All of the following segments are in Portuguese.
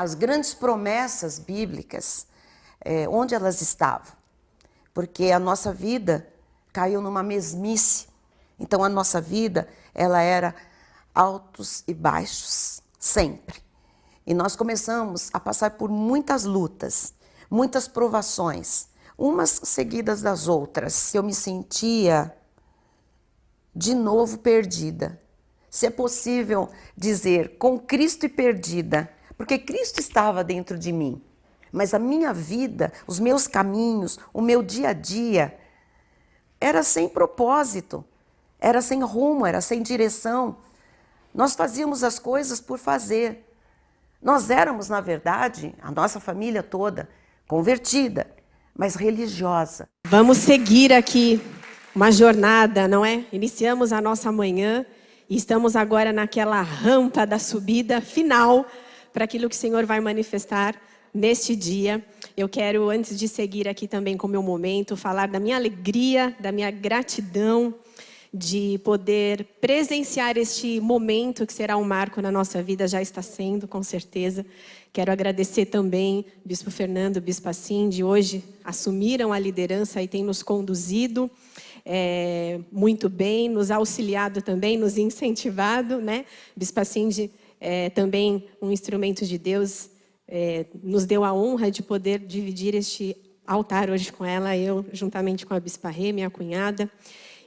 as grandes promessas bíblicas, onde elas estavam. Porque a nossa vida caiu numa mesmice. Então a nossa vida, ela era altos e baixos, sempre. E nós começamos a passar por muitas lutas, muitas provações, umas seguidas das outras. Eu me sentia de novo perdida. Se é possível dizer, com Cristo e perdida, porque Cristo estava dentro de mim. Mas a minha vida, os meus caminhos, o meu dia a dia, era sem propósito, era sem rumo, era sem direção. Nós fazíamos as coisas por fazer. Nós éramos, na verdade, a nossa família toda, convertida, mas religiosa. Vamos seguir aqui uma jornada, não é? Iniciamos a nossa manhã e estamos agora naquela rampa da subida final para aquilo que o Senhor vai manifestar neste dia. Eu quero, antes de seguir aqui também com o meu momento, falar da minha alegria, da minha gratidão de poder presenciar este momento que será um marco na nossa vida, já está sendo, com certeza. Quero agradecer também Bispo Fernando, Bispa Cindy, hoje assumiram a liderança e têm nos conduzido muito bem, nos auxiliado também, nos incentivado, né? Bispa Cindy também um instrumento de Deus, nos deu a honra de poder dividir este altar hoje com ela, eu juntamente com a Bispa Rê, minha cunhada.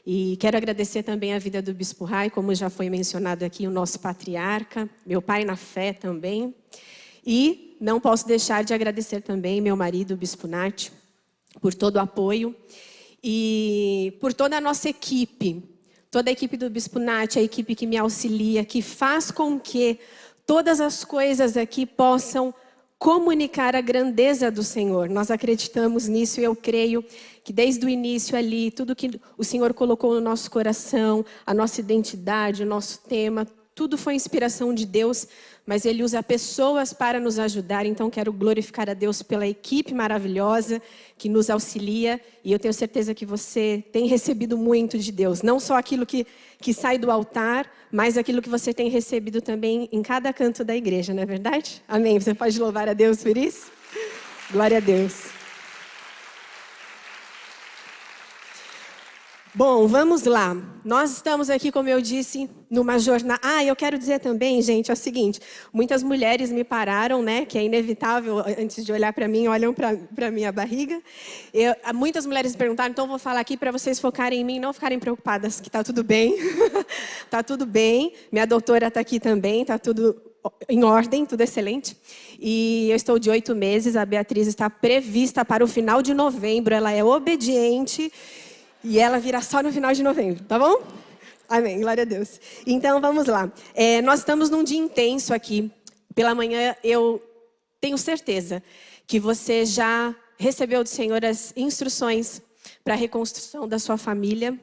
E quero agradecer também a vida do Bispo Rai, como já foi mencionado aqui, o nosso patriarca, meu pai na fé também. E não posso deixar de agradecer também meu marido, o Bispo Nath, por todo o apoio e por toda a nossa equipe. Toda a equipe do Bispo Nath, a equipe que me auxilia, que faz com que todas as coisas aqui possam comunicar a grandeza do Senhor. Nós acreditamos nisso e eu creio que desde o início ali, tudo que o Senhor colocou no nosso coração, a nossa identidade, o nosso tema, tudo foi inspiração de Deus, mas Ele usa pessoas para nos ajudar. Então quero glorificar a Deus pela equipe maravilhosa que nos auxilia. E eu tenho certeza que você tem recebido muito de Deus. Não só aquilo que sai do altar, mas aquilo que você tem recebido também em cada canto da igreja, não é verdade? Amém. Você pode louvar a Deus por isso? Glória a Deus. Bom, vamos lá. Nós estamos aqui, como eu disse, numa jornada... eu quero dizer também, gente, é o seguinte. Muitas mulheres me pararam, né? Que é inevitável, antes de olhar para mim, olham para minha barriga. Muitas mulheres me perguntaram, então eu vou falar aqui para vocês focarem em mim, não ficarem preocupadas, que está tudo bem. Está tudo bem. Minha doutora está aqui também, está tudo em ordem, tudo excelente. E eu estou de 8 meses, a Beatriz está prevista para o final de novembro, ela é obediente... E ela virá só no final de novembro, tá bom? Amém, glória a Deus. Então, vamos lá. Nós estamos num dia intenso aqui. Pela manhã, eu tenho certeza que você já recebeu do Senhor as instruções para a reconstrução da sua família,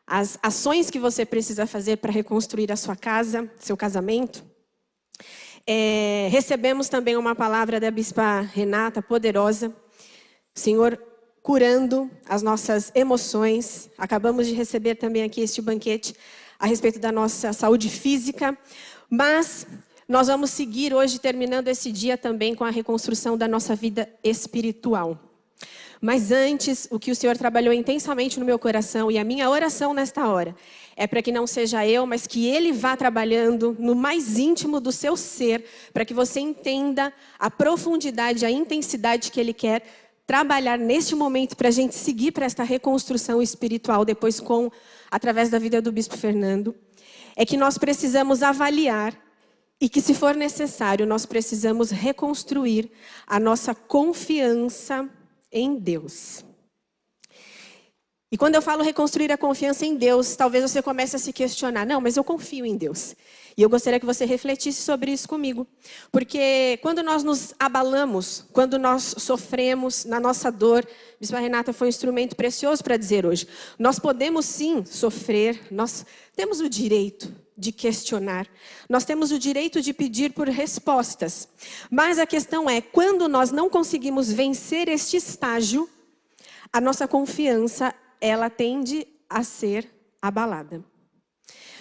as ações que você precisa fazer para reconstruir a sua casa, seu casamento. Recebemos também uma palavra da Bispa Renata, poderosa. O Senhor curando as nossas emoções. Acabamos de receber também aqui este banquete a respeito da nossa saúde física. Mas nós vamos seguir hoje, terminando esse dia também com a reconstrução da nossa vida espiritual. Mas antes, o que o Senhor trabalhou intensamente no meu coração e a minha oração nesta hora é para que não seja eu, mas que Ele vá trabalhando no mais íntimo do seu ser, para que você entenda a profundidade, a intensidade que Ele quer trabalhar neste momento para a gente seguir para esta reconstrução espiritual, depois através da vida do Bispo Fernando, é que nós precisamos avaliar e que, se for necessário, nós precisamos reconstruir a nossa confiança em Deus. E quando eu falo reconstruir a confiança em Deus, talvez você comece a se questionar, não, mas eu confio em Deus. E eu gostaria que você refletisse sobre isso comigo. Porque quando nós nos abalamos, quando nós sofremos na nossa dor, Bispa Renata foi um instrumento precioso para dizer hoje. Nós podemos sim sofrer, nós temos o direito de questionar. Nós temos o direito de pedir por respostas. Mas a questão é, quando nós não conseguimos vencer este estágio, a nossa confiança, ela tende a ser abalada.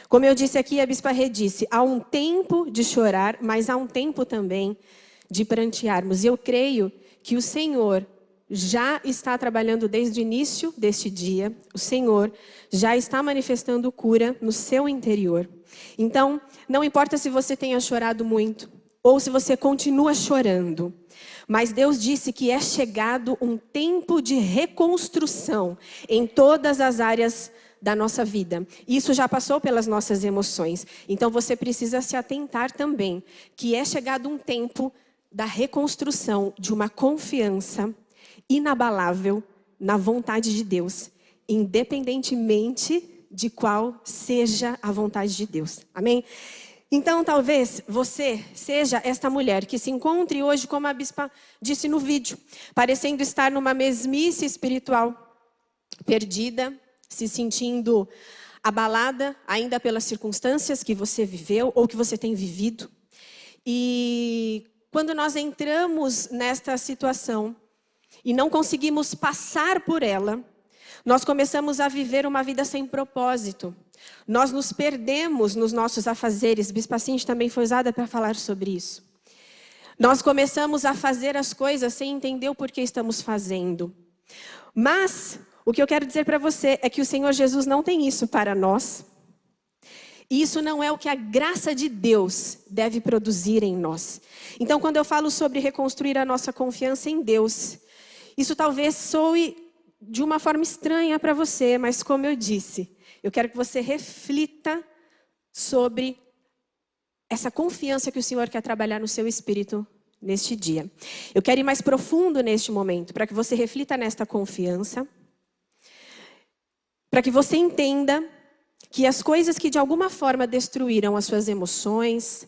Como eu disse aqui, a Bispa Rê disse, há um tempo de chorar, mas há um tempo também de prantearmos. E eu creio que o Senhor já está trabalhando desde o início deste dia. O Senhor já está manifestando cura no seu interior. Então, não importa se você tenha chorado muito ou se você continua chorando, mas Deus disse que é chegado um tempo de reconstrução em todas as áreas da nossa vida. Isso já passou pelas nossas emoções. Então você precisa se atentar também que é chegado um tempo da reconstrução de uma confiança inabalável na vontade de Deus, independentemente de qual seja a vontade de Deus. Amém? Então, talvez você seja esta mulher que se encontre hoje, como a bispa disse no vídeo, parecendo estar numa mesmice espiritual, perdida, se sentindo abalada ainda pelas circunstâncias que você viveu ou que você tem vivido. E quando nós entramos nesta situação e não conseguimos passar por ela, nós começamos a viver uma vida sem propósito. Nós nos perdemos nos nossos afazeres. Bispa Cindy também foi usada para falar sobre isso. Nós começamos a fazer as coisas sem entender o porquê estamos fazendo. Mas o que eu quero dizer para você é que o Senhor Jesus não tem isso para nós. E isso não é o que a graça de Deus deve produzir em nós. Então, quando eu falo sobre reconstruir a nossa confiança em Deus, isso talvez soe de uma forma estranha para você, mas como eu disse, eu quero que você reflita sobre essa confiança que o Senhor quer trabalhar no seu espírito neste dia. Eu quero ir mais profundo neste momento, para que você reflita nesta confiança, para que você entenda que as coisas que de alguma forma destruíram as suas emoções,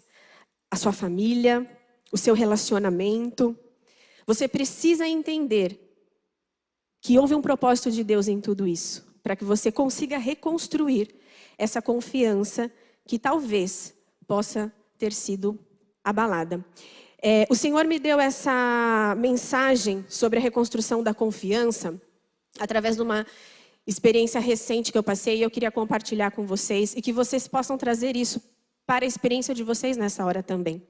a sua família, o seu relacionamento, você precisa entender que houve um propósito de Deus em tudo isso, para que você consiga reconstruir essa confiança que talvez possa ter sido abalada. O Senhor me deu essa mensagem sobre a reconstrução da confiança através de uma experiência recente que eu passei e eu queria compartilhar com vocês e que vocês possam trazer isso para a experiência de vocês nessa hora também.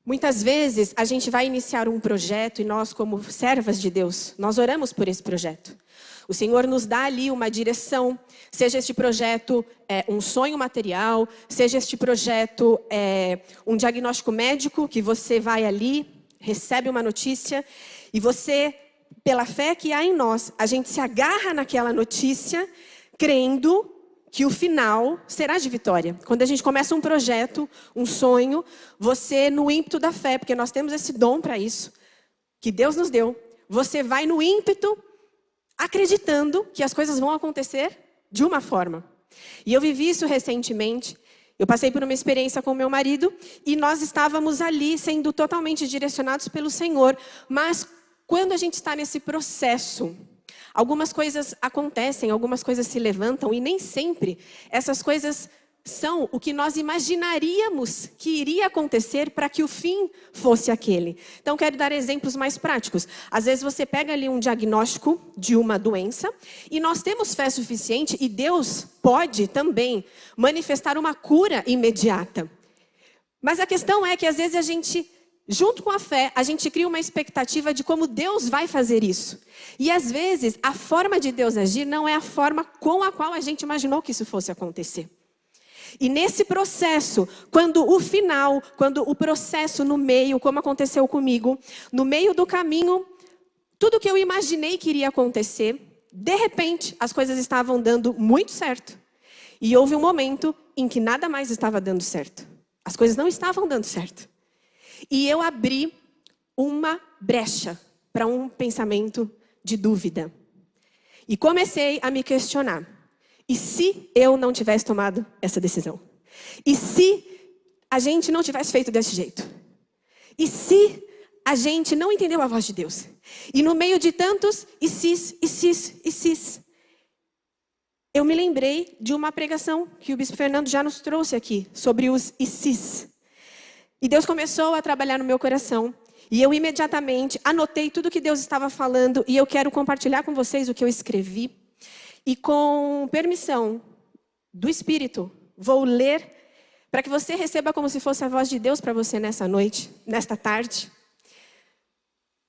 Muitas vezes a gente vai iniciar um projeto e nós, como servas de Deus, nós oramos por esse projeto. O Senhor nos dá ali uma direção, seja este projeto um sonho material, seja este projeto um diagnóstico médico, que você vai ali, recebe uma notícia e você, pela fé que há em nós, a gente se agarra naquela notícia, crendo que o final será de vitória. Quando a gente começa um projeto, um sonho, você no ímpeto da fé, porque nós temos esse dom para isso, que Deus nos deu, você vai no ímpeto, acreditando que as coisas vão acontecer de uma forma. E eu vivi isso recentemente. Eu passei por uma experiência com meu marido e nós estávamos ali sendo totalmente direcionados pelo Senhor. Mas quando a gente está nesse processo, algumas coisas acontecem, algumas coisas se levantam e nem sempre essas coisas são o que nós imaginaríamos que iria acontecer para que o fim fosse aquele. Então, quero dar exemplos mais práticos. Às vezes você pega ali um diagnóstico de uma doença e nós temos fé suficiente e Deus pode também manifestar uma cura imediata. Mas a questão é que às vezes a gente, junto com a fé, a gente cria uma expectativa de como Deus vai fazer isso. E às vezes a forma de Deus agir não é a forma com a qual a gente imaginou que isso fosse acontecer. E nesse processo, quando o processo no meio, como aconteceu comigo, no meio do caminho, tudo que eu imaginei que iria acontecer, de repente, as coisas estavam dando muito certo. E houve um momento em que nada mais estava dando certo. As coisas não estavam dando certo. E eu abri uma brecha para um pensamento de dúvida. E comecei a me questionar. E se eu não tivesse tomado essa decisão? E se a gente não tivesse feito desse jeito? E se a gente não entendeu a voz de Deus? E no meio de tantos e sis, eu me lembrei de uma pregação que o Bispo Fernando já nos trouxe aqui, sobre os e sis. E Deus começou a trabalhar no meu coração. E eu imediatamente anotei tudo que Deus estava falando e eu quero compartilhar com vocês o que eu escrevi. E com permissão do Espírito, vou ler para que você receba como se fosse a voz de Deus para você nessa noite, nesta tarde.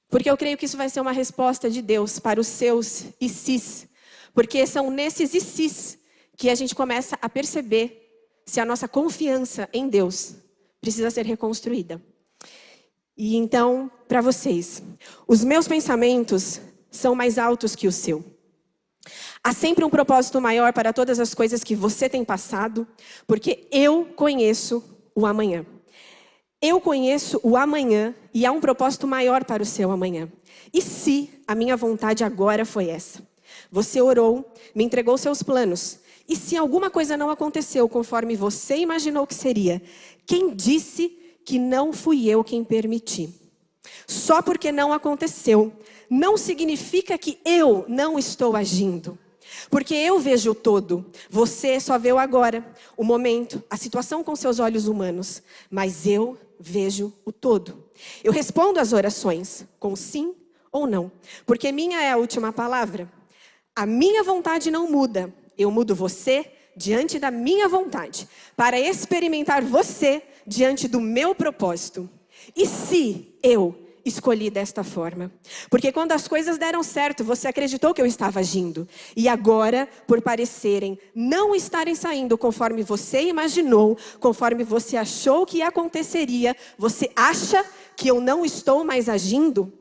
Porque eu creio que isso vai ser uma resposta de Deus para os seus ICs. Porque são nesses ICs que a gente começa a perceber se a nossa confiança em Deus precisa ser reconstruída. E então, para vocês, os meus pensamentos são mais altos que o seu. Há sempre um propósito maior para todas as coisas que você tem passado, porque eu conheço o amanhã. Eu conheço o amanhã e há um propósito maior para o seu amanhã. E se a minha vontade agora foi essa? Você orou, me entregou seus planos. E se alguma coisa não aconteceu conforme você imaginou que seria, quem disse que não fui eu quem permiti? Só porque não aconteceu, não significa que eu não estou agindo. Porque eu vejo o todo, você só vê o agora, o momento, a situação com seus olhos humanos. Mas eu vejo o todo. Eu respondo às orações com sim ou não, porque minha é a última palavra. A minha vontade não muda, eu mudo você diante da minha vontade, para experimentar você diante do meu propósito. E se eu escolhi desta forma? Porque quando as coisas deram certo, você acreditou que eu estava agindo. E agora, por parecerem não estarem saindo conforme você imaginou, conforme você achou que aconteceria, você acha que eu não estou mais agindo?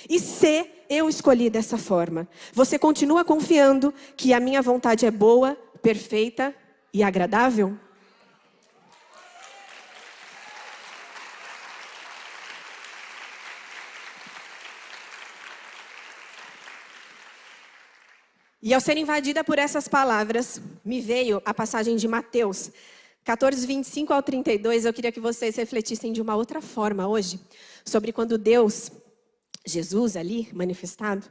E se eu escolhi dessa forma, você continua confiando que a minha vontade é boa, perfeita e agradável? E ao ser invadida por essas palavras, me veio a passagem de Mateus 14, 25 ao 32. Eu queria que vocês refletissem de uma outra forma hoje, sobre quando Deus, Jesus ali, manifestado,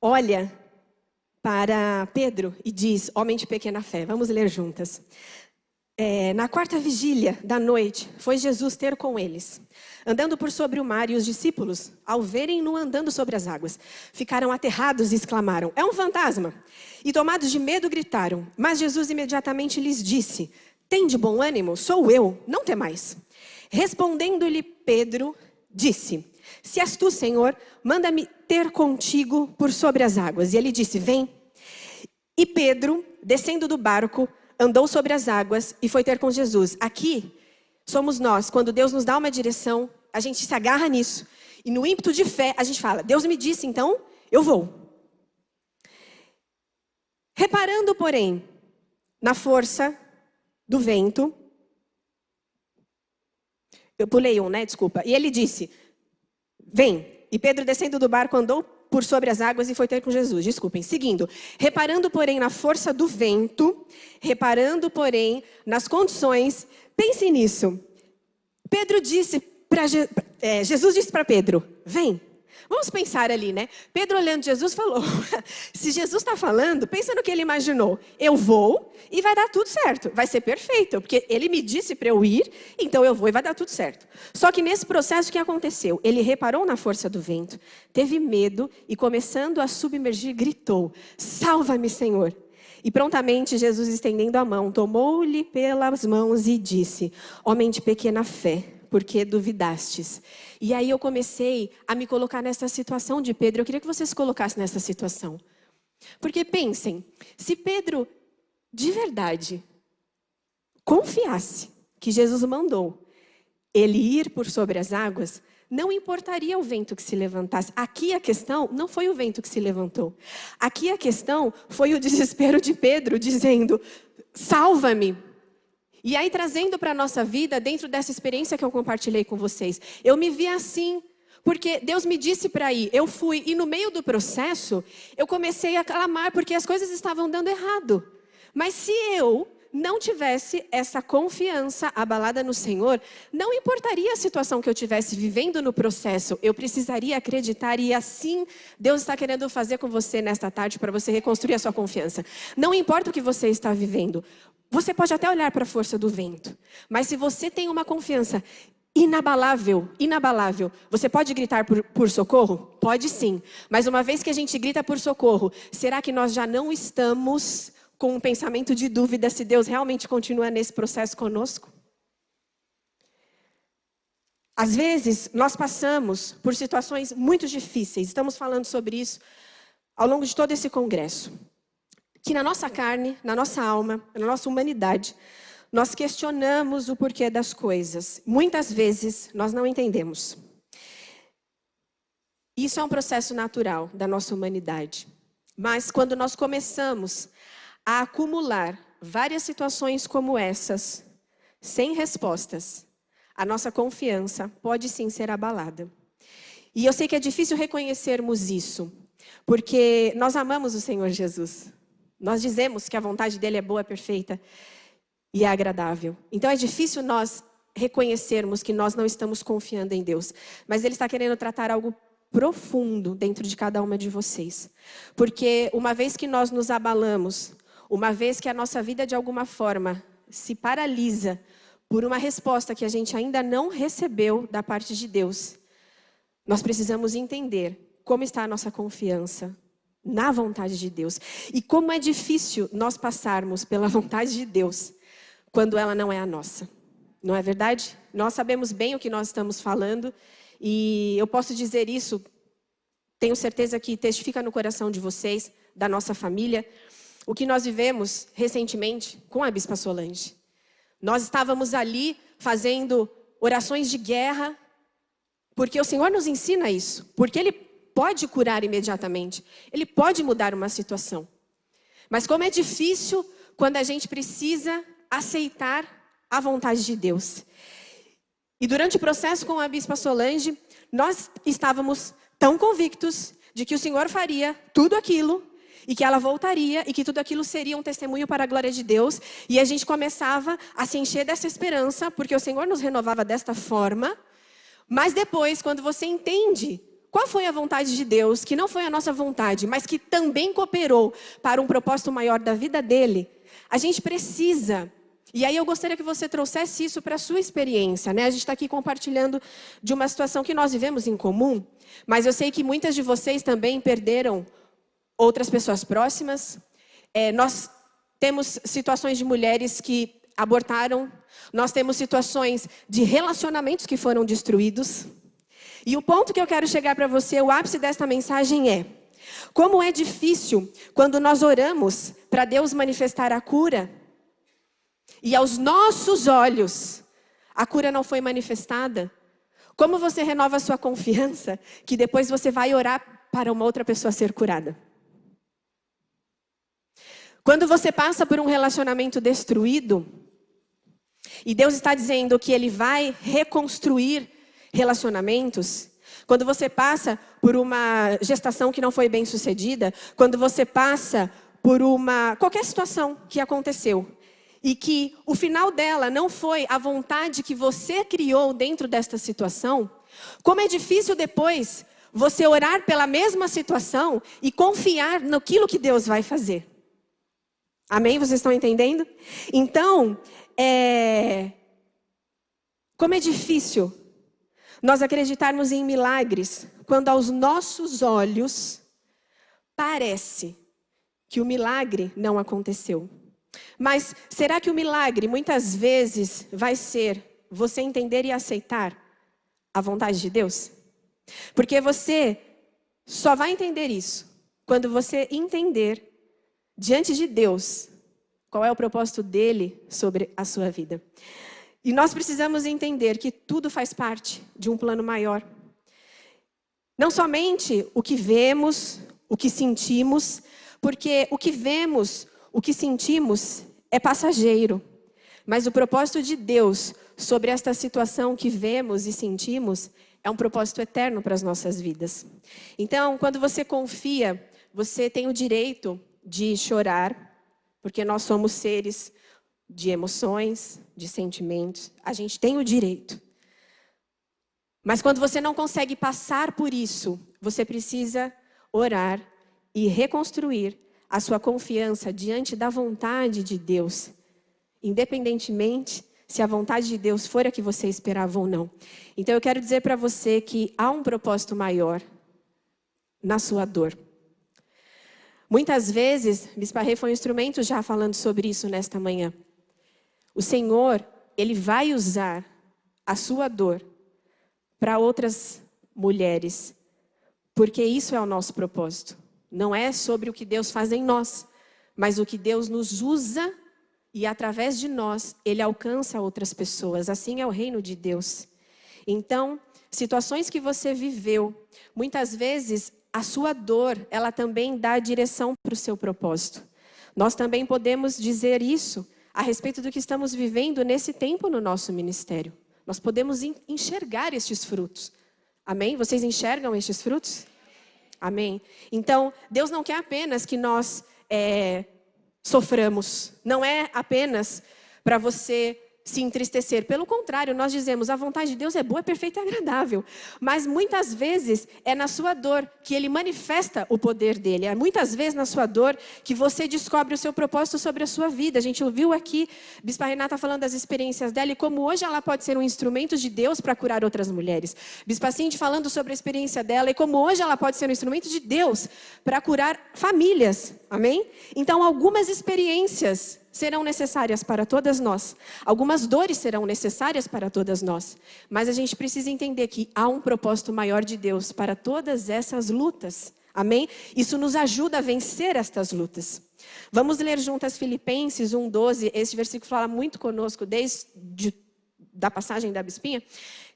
olha para Pedro e diz, homem de pequena fé. Vamos ler juntas. Na quarta vigília da noite, foi Jesus ter com eles, andando por sobre o mar, e os discípulos, ao verem-no andando sobre as águas, ficaram aterrados e exclamaram, é um fantasma! E tomados de medo gritaram, mas Jesus imediatamente lhes disse, tende bom ânimo, sou eu, não temais. Respondendo-lhe Pedro, disse, se és tu, Senhor, manda-me ter contigo por sobre as águas. E ele disse, vem. E Pedro, descendo do barco, andou sobre as águas e foi ter com Jesus. Aqui somos nós, quando Deus nos dá uma direção, a gente se agarra nisso. E no ímpeto de fé, a gente fala, Deus me disse, então eu vou. Reparando, porém, na força do vento, eu pulei um, né? Desculpa. E ele disse, vem. E Pedro, descendo do barco, andou por sobre as águas e foi ter com Jesus. Desculpem. Seguindo. Reparando, porém, na força do vento, reparando, porém, nas condições, pense nisso. Pedro disse para Jesus disse para Pedro, vem. Vamos pensar ali, né? Pedro olhando Jesus falou, se Jesus está falando, pensa no que ele imaginou. Eu vou e vai dar tudo certo. Vai ser perfeito, porque ele me disse para eu ir, então eu vou e vai dar tudo certo. Só que nesse processo o que aconteceu? Ele reparou na força do vento, teve medo e começando a submergir, gritou, salva-me, Senhor. E prontamente Jesus, estendendo a mão, tomou-lhe pelas mãos e disse, homem de pequena fé, por que duvidastes? E aí eu comecei a me colocar nessa situação de Pedro. Eu queria que você se colocasse nessa situação. Porque pensem, se Pedro de verdade confiasse que Jesus mandou ele ir por sobre as águas, não importaria o vento que se levantasse. Aqui a questão não foi o vento que se levantou. Aqui a questão foi o desespero de Pedro dizendo, salva-me. E aí, trazendo para a nossa vida, dentro dessa experiência que eu compartilhei com vocês, eu me vi assim, porque Deus me disse para ir, eu fui, e no meio do processo, eu comecei a clamar, porque as coisas estavam dando errado. Mas se eu não tivesse essa confiança abalada no Senhor, não importaria a situação que eu estivesse vivendo no processo, eu precisaria acreditar, e assim Deus está querendo fazer com você nesta tarde, para você reconstruir a sua confiança. Não importa o que você está vivendo, você pode até olhar para a força do vento, mas se você tem uma confiança inabalável, você pode gritar por socorro? Pode sim, mas uma vez que a gente grita por socorro, será que nós já não estamos com um pensamento de dúvida se Deus realmente continua nesse processo conosco? Às vezes, nós passamos por situações muito difíceis. Estamos falando sobre isso ao longo de todo esse congresso. Que na nossa carne, na nossa alma, na nossa humanidade, nós questionamos o porquê das coisas. Muitas vezes, nós não entendemos. Isso é um processo natural da nossa humanidade. Mas quando nós começamos a acumular várias situações como essas, sem respostas, a nossa confiança pode sim ser abalada. E eu sei que é difícil reconhecermos isso, porque nós amamos o Senhor Jesus. Nós dizemos que a vontade dele é boa, perfeita e é agradável. Então é difícil nós reconhecermos que nós não estamos confiando em Deus. Mas ele está querendo tratar algo profundo dentro de cada uma de vocês. Porque uma vez que nós nos abalamos, uma vez que a nossa vida de alguma forma se paralisa por uma resposta que a gente ainda não recebeu da parte de Deus, nós precisamos entender como está a nossa confiança na vontade de Deus. E como é difícil nós passarmos pela vontade de Deus quando ela não é a nossa. Não é verdade? Nós sabemos bem o que nós estamos falando e eu posso dizer isso, tenho certeza que testifica no coração de vocês, da nossa família, o que nós vivemos recentemente com a Bispa Solange. Nós estávamos ali fazendo orações de guerra, porque o Senhor nos ensina isso, porque Ele pode curar imediatamente, Ele pode mudar uma situação. Mas como é difícil quando a gente precisa aceitar a vontade de Deus. E durante o processo com a Bispa Solange, nós estávamos tão convictos de que o Senhor faria tudo aquilo, e que ela voltaria, e que tudo aquilo seria um testemunho para a glória de Deus. E a gente começava a se encher dessa esperança, porque o Senhor nos renovava desta forma. Mas depois, quando você entende qual foi a vontade de Deus, que não foi a nossa vontade, mas que também cooperou para um propósito maior da vida dele, a gente precisa. E aí eu gostaria que você trouxesse isso para a sua experiência, né? A gente está aqui compartilhando de uma situação que nós vivemos em comum, mas eu sei que muitas de vocês também perderam outras pessoas próximas. Nós temos situações de mulheres que abortaram, nós temos situações de relacionamentos que foram destruídos. E o ponto que eu quero chegar para você, o ápice desta mensagem é: como é difícil quando nós oramos para Deus manifestar a cura, e aos nossos olhos a cura não foi manifestada. Como você renova a sua confiança que depois você vai orar para uma outra pessoa ser curada? Quando você passa por um relacionamento destruído, e Deus está dizendo que Ele vai reconstruir relacionamentos, quando você passa por uma gestação que não foi bem sucedida, quando você passa por qualquer situação que aconteceu, e que o final dela não foi a vontade que você criou dentro desta situação, como é difícil depois você orar pela mesma situação e confiar naquilo que Deus vai fazer. Amém? Vocês estão entendendo? Então, como é difícil nós acreditarmos em milagres quando aos nossos olhos parece que o milagre não aconteceu. Mas será que o milagre muitas vezes vai ser você entender e aceitar a vontade de Deus? Porque você só vai entender isso quando você entender diante de Deus qual é o propósito dele sobre a sua vida. E nós precisamos entender que tudo faz parte de um plano maior. Não somente o que vemos, o que sentimos, porque o que vemos, o que sentimos é passageiro. Mas o propósito de Deus sobre esta situação que vemos e sentimos é um propósito eterno para as nossas vidas. Então, quando você confia, você tem o direito de chorar, porque nós somos seres de emoções, de sentimentos. A gente tem o direito. Mas quando você não consegue passar por isso, você precisa orar e reconstruir a sua confiança diante da vontade de Deus, independentemente se a vontade de Deus for a que você esperava ou não. Então eu quero dizer para você que há um propósito maior na sua dor. Muitas vezes, Bispa Rê foi um instrumento já falando sobre isso nesta manhã. O Senhor, Ele vai usar a sua dor para outras mulheres, porque isso é o nosso propósito. Não é sobre o que Deus faz em nós, mas o que Deus nos usa e através de nós, Ele alcança outras pessoas. Assim é o reino de Deus. Então, situações que você viveu, muitas vezes a sua dor, ela também dá direção para o seu propósito. Nós também podemos dizer isso a respeito do que estamos vivendo nesse tempo no nosso ministério. Nós podemos enxergar estes frutos. Amém? Vocês enxergam estes frutos? Amém? Então, Deus não quer apenas que nós soframos. Não é apenas para você se entristecer. Pelo contrário, nós dizemos, a vontade de Deus é boa, é perfeita e agradável. Mas muitas vezes é na sua dor que Ele manifesta o poder dEle. É muitas vezes na sua dor que você descobre o seu propósito sobre a sua vida. A gente ouviu aqui, Bispa Renata falando das experiências dela e como hoje ela pode ser um instrumento de Deus para curar outras mulheres. Bispa Cindy falando sobre a experiência dela e como hoje ela pode ser um instrumento de Deus para curar famílias. Amém? Então, algumas experiências serão necessárias para todas nós. Algumas dores serão necessárias para todas nós. Mas a gente precisa entender que há um propósito maior de Deus para todas essas lutas. Amém? Isso nos ajuda a vencer estas lutas. Vamos ler juntas Filipenses 1:12. Este versículo fala muito conosco desde da passagem da Bispinha.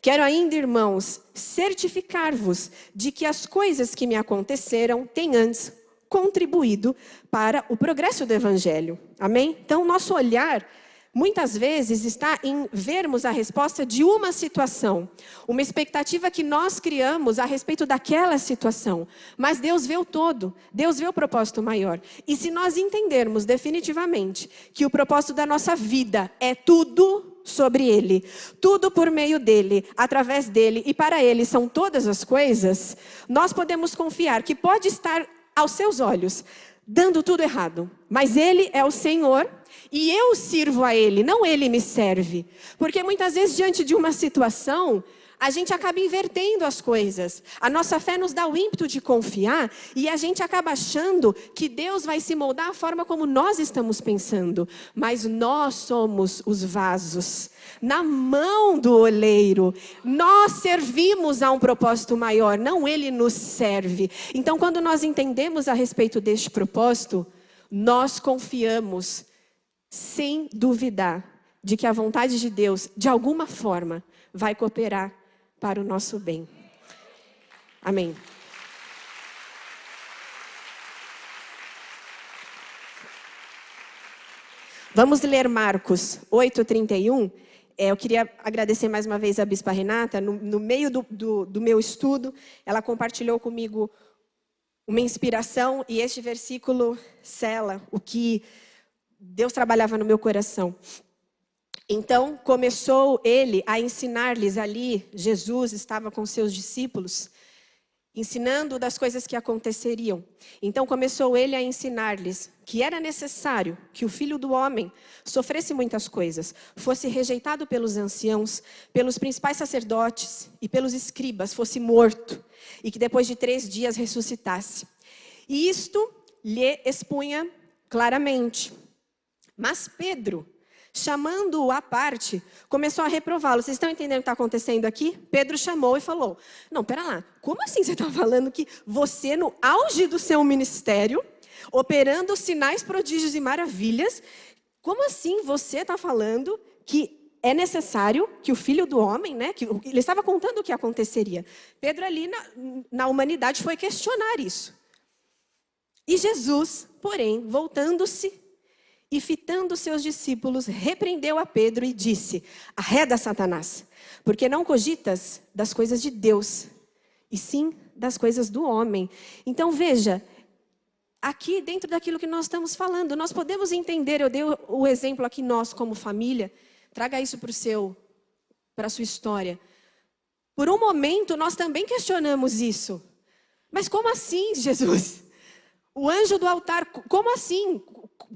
Quero ainda, irmãos, certificar-vos de que as coisas que me aconteceram têm antes contribuído para o progresso do Evangelho. Amém? Então, nosso olhar, muitas vezes, está em vermos a resposta de uma situação. Uma expectativa que nós criamos a respeito daquela situação. Mas Deus vê o todo. Deus vê o propósito maior. E se nós entendermos definitivamente que o propósito da nossa vida é tudo sobre Ele, tudo por meio dEle, através dEle e para Ele são todas as coisas, nós podemos confiar que pode estar aos seus olhos, dando tudo errado. Mas Ele é o Senhor e eu sirvo a Ele, não Ele me serve. Porque muitas vezes, diante de uma situação, a gente acaba invertendo as coisas. A nossa fé nos dá o ímpeto de confiar e a gente acaba achando que Deus vai se moldar a forma como nós estamos pensando. Mas nós somos os vasos, na mão do oleiro. Nós servimos a um propósito maior, não Ele nos serve. Então, quando nós entendemos a respeito deste propósito, nós confiamos, sem duvidar, de que a vontade de Deus, de alguma forma, vai cooperar para o nosso bem. Amém. Vamos ler Marcos 8:31. Eu queria agradecer mais uma vez a Bispa Renata. No meio do meu estudo, ela compartilhou comigo uma inspiração e este versículo sela o que Deus trabalhava no meu coração. Então, começou ele a ensinar-lhes ali, Jesus estava com seus discípulos, ensinando das coisas que aconteceriam. Então, começou ele a ensinar-lhes que era necessário que o Filho do Homem sofresse muitas coisas, fosse rejeitado pelos anciãos, pelos principais sacerdotes e pelos escribas, fosse morto, e que depois de 3 dias ressuscitasse. E isto lhe expunha claramente. Mas Pedro, chamando-o à parte, começou a reprová-lo. Vocês estão entendendo o que está acontecendo aqui? Pedro chamou e falou, não, pera lá, como assim você está falando que você, no auge do seu ministério, operando sinais, prodígios e maravilhas, como assim você está falando que é necessário que o Filho do Homem, né, que ele estava contando o que aconteceria. Pedro ali na humanidade foi questionar isso. E Jesus, porém, voltando-se e fitando seus discípulos, repreendeu a Pedro e disse, arreda, Satanás, porque não cogitas das coisas de Deus, e sim das coisas do homem. Então veja, aqui dentro daquilo que nós estamos falando, nós podemos entender, eu dei o exemplo aqui nós como família, traga isso para a sua história. Por um momento nós também questionamos isso. Mas como assim, Jesus? O anjo do altar, como assim?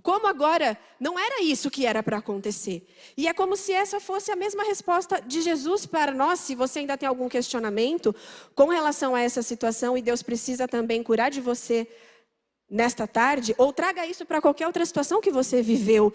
Como agora? Não era isso que era para acontecer. E é como se essa fosse a mesma resposta de Jesus para nós. Se você ainda tem algum questionamento com relação a essa situação e Deus precisa também curar de você nesta tarde, ou traga isso para qualquer outra situação que você viveu.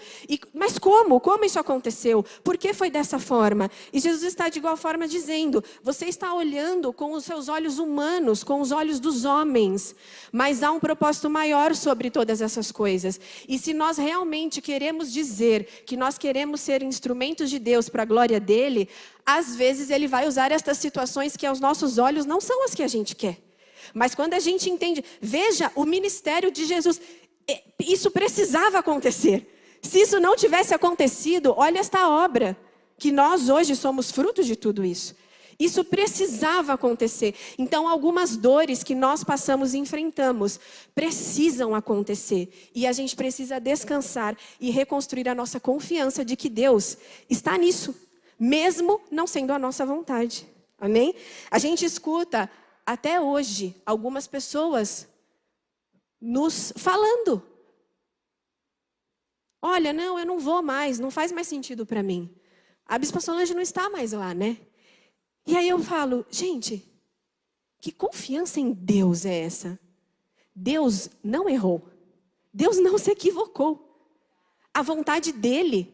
Mas como? Como isso aconteceu? Por que foi dessa forma? E Jesus está de igual forma dizendo, você está olhando com os seus olhos humanos, com os olhos dos homens, mas há um propósito maior sobre todas essas coisas. E se nós realmente queremos dizer que nós queremos ser instrumentos de Deus para a glória dele, às vezes ele vai usar estas situações que aos nossos olhos não são as que a gente quer. Mas quando a gente entende, veja, o ministério de Jesus, isso precisava acontecer. Se isso não tivesse acontecido, olha esta obra, que nós hoje somos frutos de tudo isso. Isso precisava acontecer. Então, algumas dores que nós passamos e enfrentamos precisam acontecer. E a gente precisa descansar e reconstruir a nossa confiança de que Deus está nisso, mesmo não sendo a nossa vontade. Amém? A gente escuta até hoje, algumas pessoas nos falando. Olha, não, eu não vou mais, não faz mais sentido para mim. A Bispa Solange não está mais lá, né? E aí eu falo, gente, que confiança em Deus é essa? Deus não errou. Deus não se equivocou. A vontade dele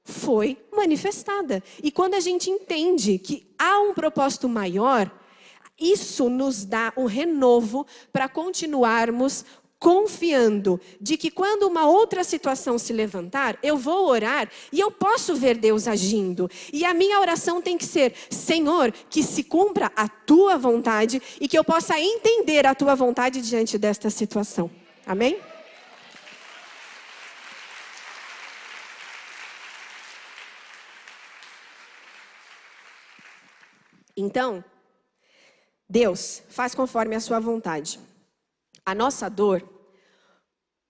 foi manifestada. E quando a gente entende que há um propósito maior, isso nos dá um renovo para continuarmos confiando de que quando uma outra situação se levantar, eu vou orar e eu posso ver Deus agindo. E a minha oração tem que ser, Senhor, que se cumpra a tua vontade e que eu possa entender a tua vontade diante desta situação. Amém? Então, Deus faz conforme a sua vontade. A nossa dor,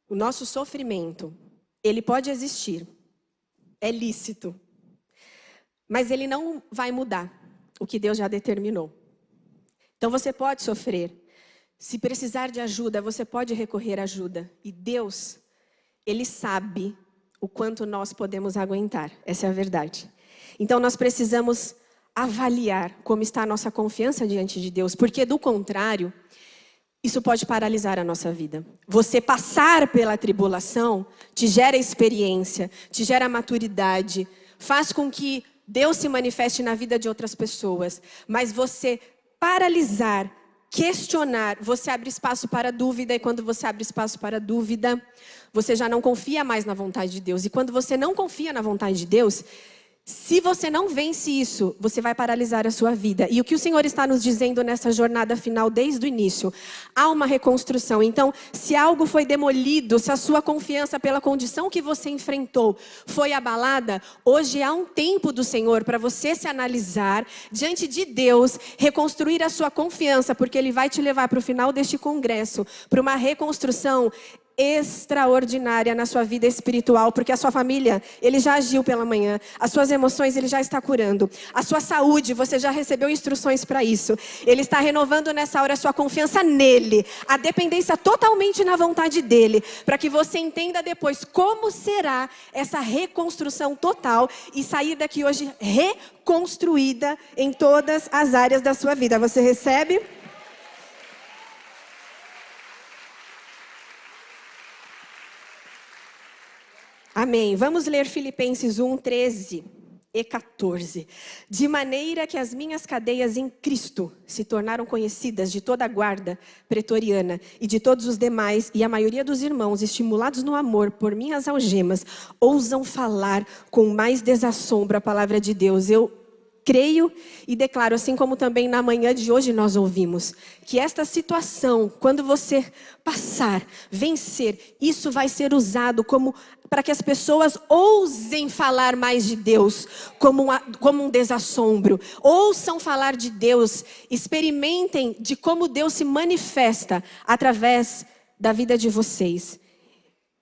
o nosso sofrimento, ele pode existir, é lícito, mas ele não vai mudar o que Deus já determinou. Então você pode sofrer, se precisar de ajuda, você pode recorrer à ajuda. E Deus, ele sabe o quanto nós podemos aguentar, essa é a verdade. Então nós precisamos avaliar como está a nossa confiança diante de Deus, porque do contrário, isso pode paralisar a nossa vida. Você passar pela tribulação te gera experiência, te gera maturidade, faz com que Deus se manifeste na vida de outras pessoas. Mas você paralisar, questionar, você abre espaço para dúvida, e quando você abre espaço para dúvida, você já não confia mais na vontade de Deus. E quando você não confia na vontade de Deus, se você não vence isso, você vai paralisar a sua vida. E o que o Senhor está nos dizendo nessa jornada final, desde o início, há uma reconstrução. Então, se algo foi demolido, se a sua confiança pela condição que você enfrentou foi abalada, hoje há um tempo do Senhor para você se analisar diante de Deus, reconstruir a sua confiança, porque Ele vai te levar para o final deste congresso, para uma reconstrução extraordinária na sua vida espiritual, porque a sua família, Ele já agiu pela manhã, as suas emoções Ele já está curando, a sua saúde, você já recebeu instruções para isso, Ele está renovando nessa hora a sua confiança nele, a dependência totalmente na vontade dele, para que você entenda depois como será essa reconstrução total e sair daqui hoje reconstruída em todas as áreas da sua vida. Você recebe? Amém. Vamos ler Filipenses 1, 13 e 14. De maneira que as minhas cadeias em Cristo se tornaram conhecidas de toda a guarda pretoriana e de todos os demais, e a maioria dos irmãos, estimulados no amor por minhas algemas, ousam falar com mais desassombro a palavra de Deus. Eu creio e declaro, assim como também na manhã de hoje nós ouvimos, que esta situação, quando você passar, vencer, isso vai ser usado como para que as pessoas ousem falar mais de Deus, como um desassombro. Ouçam falar de Deus, experimentem de como Deus se manifesta através da vida de vocês.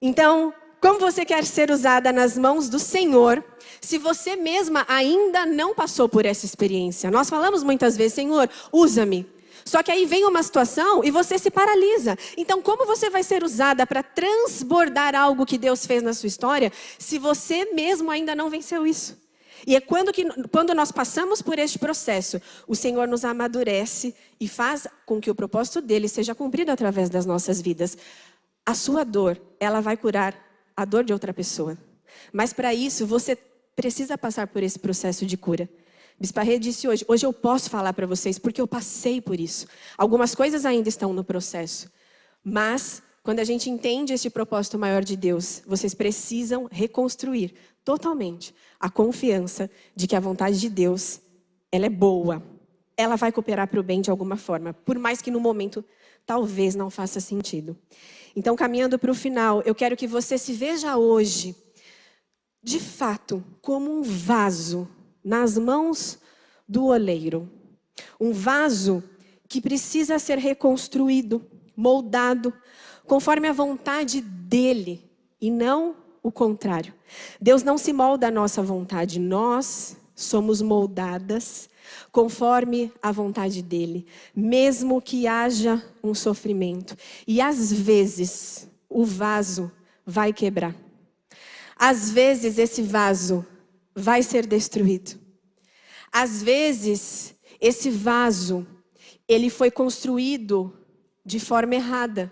Então, como você quer ser usada nas mãos do Senhor, se você mesma ainda não passou por essa experiência? Nós falamos muitas vezes, Senhor, usa-me. Só que aí vem uma situação e você se paralisa. Então, como você vai ser usada para transbordar algo que Deus fez na sua história, se você mesmo ainda não venceu isso? E é quando nós passamos por este processo, o Senhor nos amadurece e faz com que o propósito dele seja cumprido através das nossas vidas. A sua dor, ela vai curar a dor de outra pessoa. Mas para isso, você precisa passar por esse processo de cura. Bispa Rê disse hoje eu posso falar para vocês, porque eu passei por isso. Algumas coisas ainda estão no processo. Mas, quando a gente entende esse propósito maior de Deus, vocês precisam reconstruir totalmente a confiança de que a vontade de Deus, ela é boa. Ela vai cooperar para o bem de alguma forma, por mais que no momento talvez não faça sentido. Então, caminhando para o final, eu quero que você se veja hoje, de fato, como um vaso nas mãos do oleiro. Um vaso que precisa ser reconstruído, moldado, conforme a vontade dele, e não o contrário. Deus não se molda à nossa vontade, nós somos moldadas conforme a vontade dele, mesmo que haja um sofrimento. E às vezes o vaso vai quebrar. Às vezes esse vaso vai ser destruído. Às vezes esse vaso, ele foi construído de forma errada.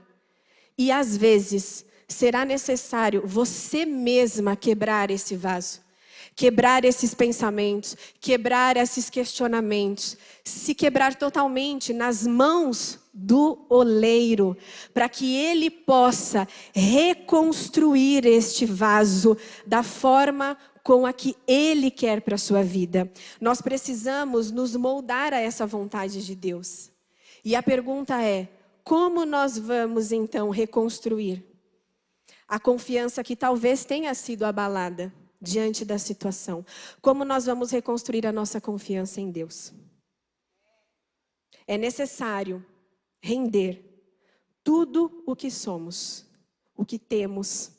E às vezes será necessário você mesma quebrar esse vaso. Quebrar esses pensamentos, quebrar esses questionamentos, se quebrar totalmente nas mãos do oleiro, para que ele possa reconstruir este vaso da forma com a que ele quer para a sua vida. Nós precisamos nos moldar a essa vontade de Deus. E a pergunta é, como nós vamos então reconstruir a confiança que talvez tenha sido abalada diante da situação? Como nós vamos reconstruir a nossa confiança em Deus? É necessário render tudo o que somos, o que temos,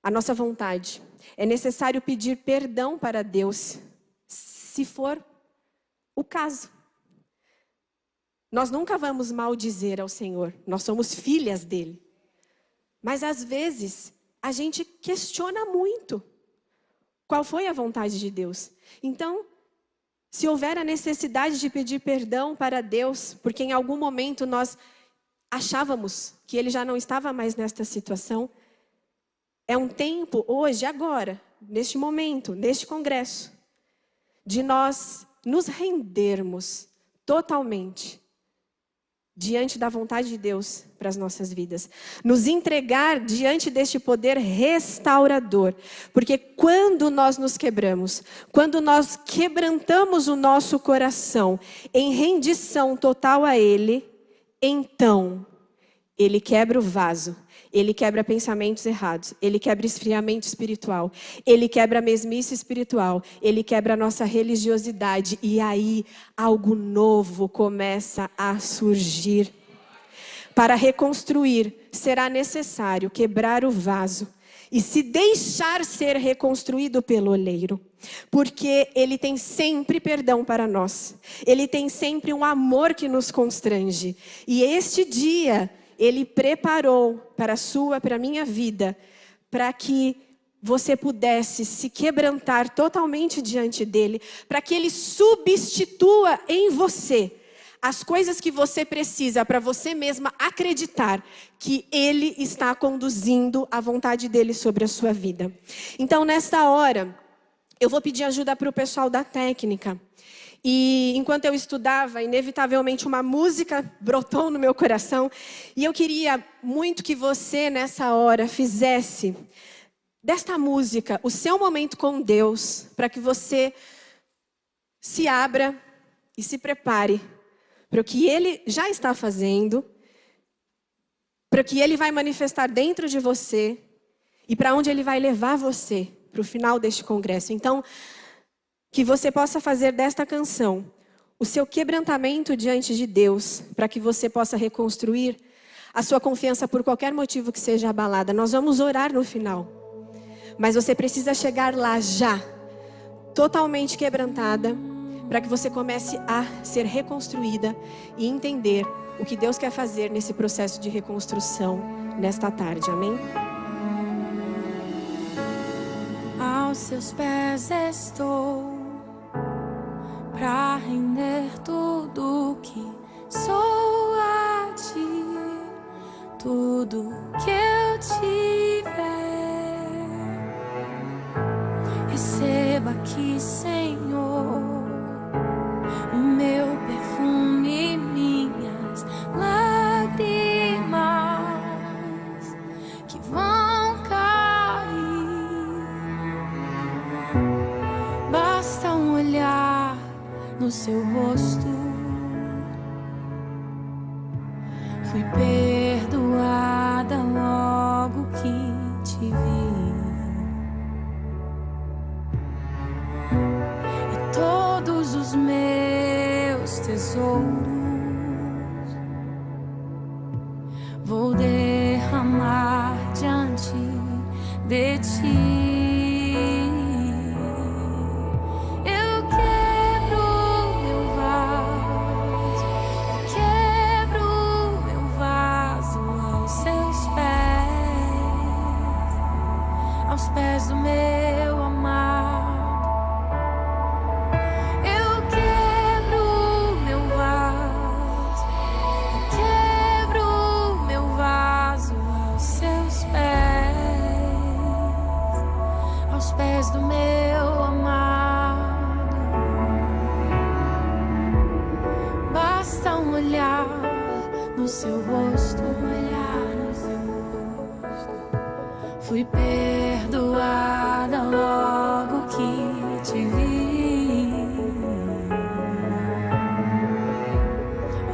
a nossa vontade. É necessário pedir perdão para Deus, se for o caso. Nós nunca vamos maldizer ao Senhor, nós somos filhas dele. Mas às vezes a gente questiona muito qual foi a vontade de Deus. Então, se houver a necessidade de pedir perdão para Deus, porque em algum momento nós achávamos que Ele já não estava mais nesta situação, é um tempo, hoje, agora, neste momento, neste congresso, de nós nos rendermos totalmente diante da vontade de Deus para as nossas vidas. Nos entregar diante deste poder restaurador. Porque quando nós nos quebramos, quando nós quebrantamos o nosso coração em rendição total a Ele, então Ele quebra o vaso. Ele quebra pensamentos errados, Ele quebra esfriamento espiritual, Ele quebra a mesmice espiritual, Ele quebra a nossa religiosidade e aí algo novo começa a surgir. Para reconstruir, será necessário quebrar o vaso e se deixar ser reconstruído pelo oleiro. Porque Ele tem sempre perdão para nós, Ele tem sempre um amor que nos constrange. E este dia Ele preparou para a minha vida, para que você pudesse se quebrantar totalmente diante dEle, para que Ele substitua em você as coisas que você precisa para você mesma acreditar que Ele está conduzindo a vontade dEle sobre a sua vida. Então, nesta hora, eu vou pedir ajuda para o pessoal da técnica. E enquanto eu estudava, inevitavelmente uma música brotou no meu coração. E eu queria muito que você, nessa hora, fizesse desta música o seu momento com Deus, para que você se abra e se prepare para o que Ele já está fazendo, para o que Ele vai manifestar dentro de você e para onde Ele vai levar você para o final deste congresso. Então, que você possa fazer desta canção o seu quebrantamento diante de Deus, para que você possa reconstruir a sua confiança por qualquer motivo que seja abalada. Nós vamos orar no final, mas você precisa chegar lá já, totalmente quebrantada, para que você comece a ser reconstruída e entender o que Deus quer fazer nesse processo de reconstrução nesta tarde, amém? Aos seus pés estou, pra render tudo que sou a ti. tudo que eu tiver. Receba aqui, Senhor, o meu perfume e minhas lágrimas que vão cair. Basta um olhar no seu rosto. Fui perdoada logo que te vi. E todos os meus tesouros vou derramar diante de ti. Eu quebro meu vaso, eu quebro meu vaso aos seus pés do meu amado. Eu quebro meu vaso, eu quebro meu vaso aos seus pés do meu amado. Basta um olhar no seu rosto, fui perdoada logo que te vi.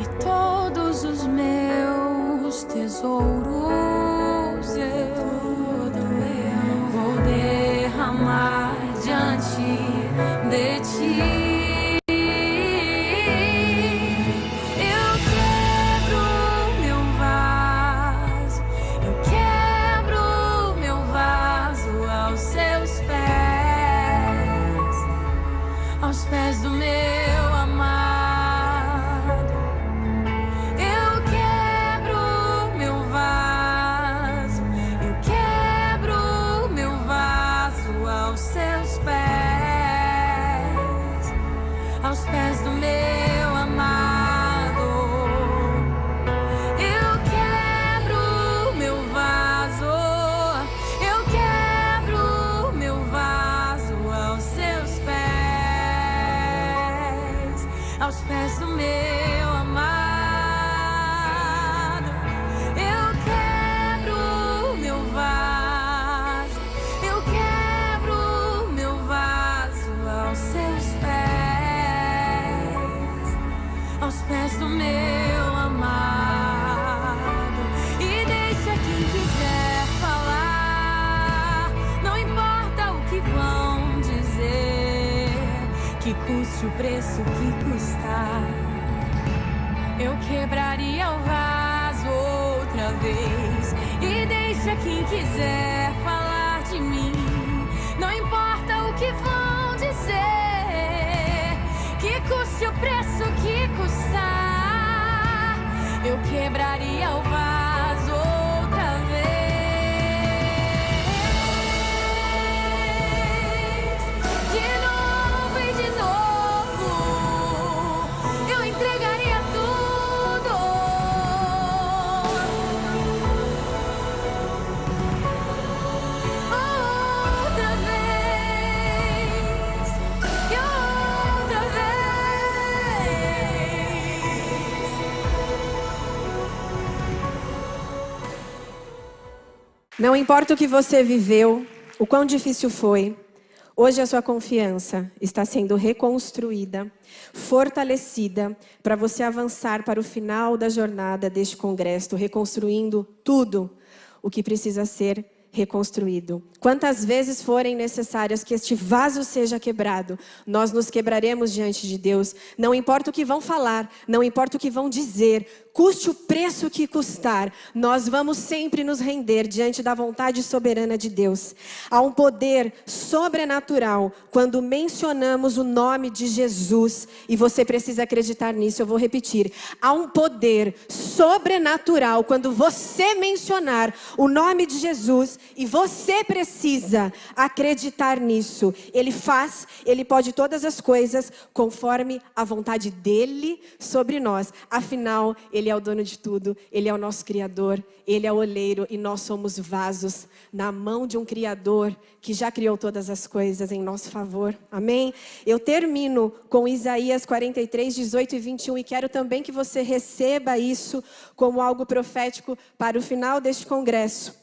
E todos os meus tesouros eu vou derramar diante de ti. Aos pés do meu amado, eu quebro meu vaso, eu quebro meu vaso aos seus pés do meu amado. Eu quebro meu vaso, eu quebro meu vaso aos seus pés do meu amado. Eu quebro meu vaso, eu quebro meu vaso aos seus pés do meu amado. E deixa quem quiser falar, não importa o que vão dizer, que custe o preço que custar, eu quebraria o vaso outra vez. E deixa quem quiser falar de mim, não importa o que vão dizer, que custe o preço que custar, eu quebraria o vaso outra vez. De novo e de novo, eu entregaria tudo. Outra vez e outra vez. Não importa o que você viveu, o quão difícil foi, hoje a sua confiança está sendo reconstruída, fortalecida, para você avançar para o final da jornada deste congresso, reconstruindo tudo o que precisa ser reconstruído. Quantas vezes forem necessárias que este vaso seja quebrado, nós nos quebraremos diante de Deus. Não importa o que vão falar, não importa o que vão dizer, custe o preço que custar, nós vamos sempre nos render diante da vontade soberana de Deus. Há um poder sobrenatural quando mencionamos o nome de Jesus, e você precisa acreditar nisso. Eu vou repetir: há um poder sobrenatural sobrenatural, quando você mencionar o nome de Jesus, e você precisa acreditar nisso. Ele faz, Ele pode todas as coisas conforme a vontade dEle sobre nós. Afinal, Ele é o dono de tudo, Ele é o nosso Criador, Ele é o oleiro e nós somos vasos na mão de um Criador que já criou todas as coisas em nosso favor. Amém? Eu termino com Isaías 43, 18 e 21 e quero também que você receba isso como algo profético para o final deste congresso.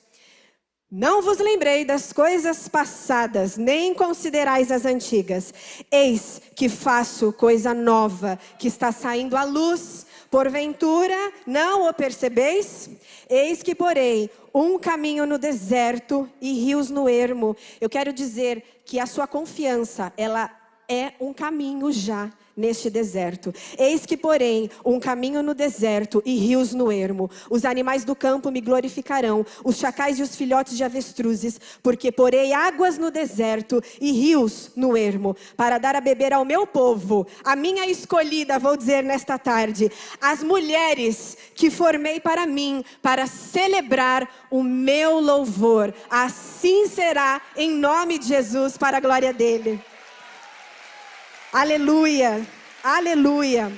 Não vos lembrei das coisas passadas, nem considerais as antigas. Eis que faço coisa nova, que está saindo à luz. Porventura, não o percebeis? Eis que porei um caminho no deserto e rios no ermo. Eu quero dizer que a sua confiança, ela é um caminho já neste deserto. Eis que porém um caminho no deserto e rios no ermo. Os animais do campo me glorificarão, os chacais e os filhotes de avestruzes, porque porei águas no deserto e rios no ermo, para dar a beber ao meu povo, a minha escolhida, vou dizer nesta tarde, as mulheres que formei para mim, para celebrar o meu louvor. Assim será em nome de Jesus, para a glória dele. Aleluia, aleluia.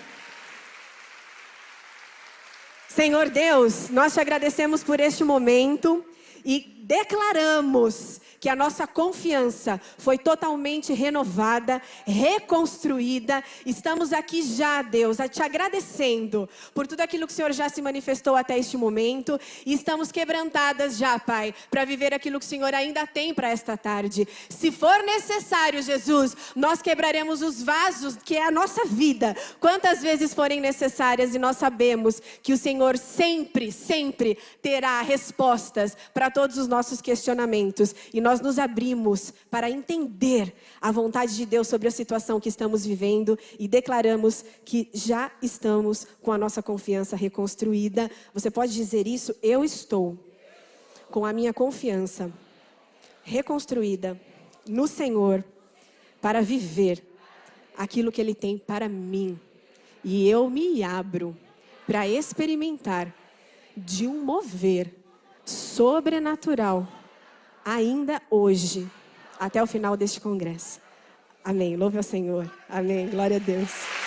Senhor Deus, nós te agradecemos por este momento e declaramos que a nossa confiança foi totalmente renovada, reconstruída. Estamos aqui já, Deus, te agradecendo por tudo aquilo que o Senhor já se manifestou até este momento. E estamos quebrantadas já, Pai, para viver aquilo que o Senhor ainda tem para esta tarde. Se for necessário, Jesus, nós quebraremos os vasos, que é a nossa vida, quantas vezes forem necessárias. E nós sabemos que o Senhor sempre, sempre terá respostas para todos os nossos questionamentos. E nós nos abrimos para entender a vontade de Deus sobre a situação que estamos vivendo e declaramos que já estamos com a nossa confiança reconstruída. Você pode dizer isso? Eu estou com a minha confiança reconstruída no Senhor para viver aquilo que Ele tem para mim. E eu me abro para experimentar de um mover sobrenatural ainda hoje, até o final deste congresso. Amém. Louve ao Senhor. Amém. Glória a Deus.